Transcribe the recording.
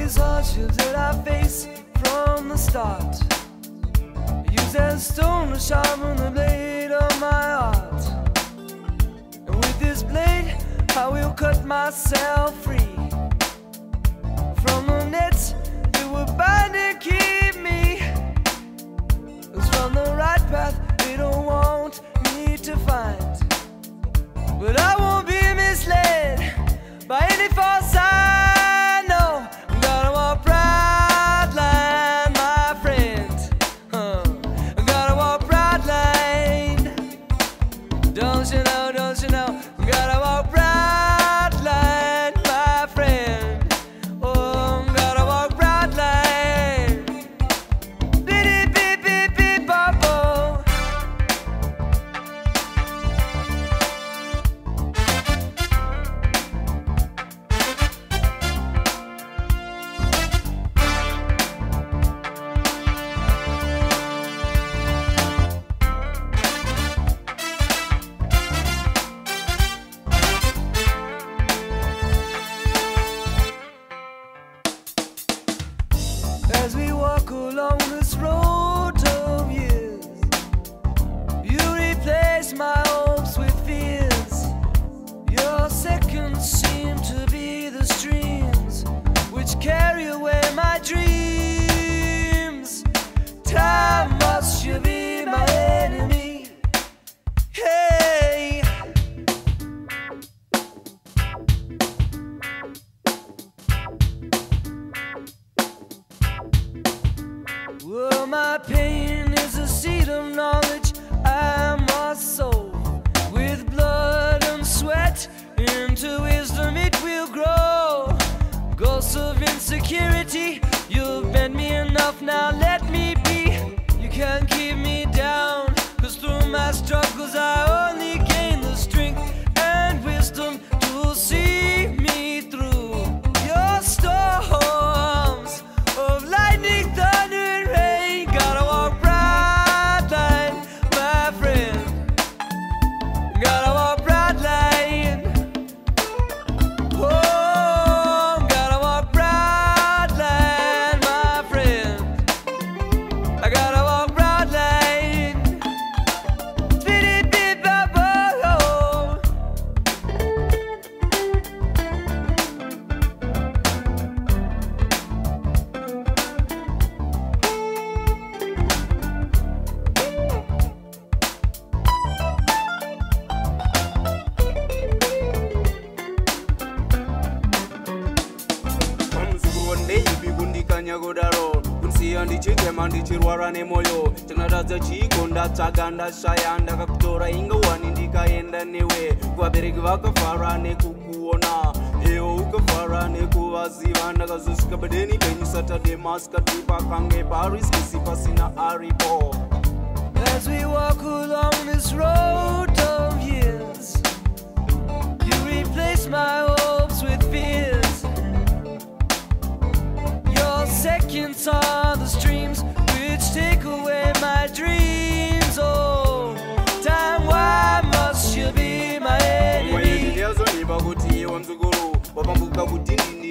these hardships that I face from the start, use that stone to sharpen the blade of my heart. And with this blade I will cut myself free from the nets that will bind and keep me. 'Cause from the right path they don't want me to find. But I won't be misled by any false sign. No, I'm gonna walk bright line, my friend. I'm gonna walk bright line. Don't you know, don't you know? I'm gonna walk bright line, my friend. Oh, I'm gonna walk bright line. Beep, beep, beep, beep, pop, oh. As we walk along this road of years, you replace my hopes with fears. Your seconds seem to be the streams which carry away my dreams. Time, must you be my enemy? Hey, well, my pain is a seed of knowledge I must sow. With blood and sweat into wisdom it will grow. Ghosts of insecurity, you've bent me enough, now let me be. You can't keep me down, 'cause through my struggles I only gain the strength and wisdom to see me through. Your storms of lightning, thunder and rain, gotta walk bright line, my friend. Gotta walk bright line. Oh, gotta walk bright line, my friend. I gotta walk bright line. Beep, beep, bop, oh. Kunsiya ndichitema ndichirwara nemoyo, chinatadza chiko ndatsvaga ndashaya, ndakakutora ingawani ndikaenda newe. Kuvabereki vakafara nekukuona, iwo ukafara nekuvaziva. Ndakazosvika padeni penyu Saturday maskati pakange pariskisi pasina aripo. As we walk along this road of years, you replace my hopes with fears. Your seconds are the streams which take away my dreams. Oh, time, why must you be my enemy? Ndiyazonipa kuti iwe mzukuru wapambuka kuti ndini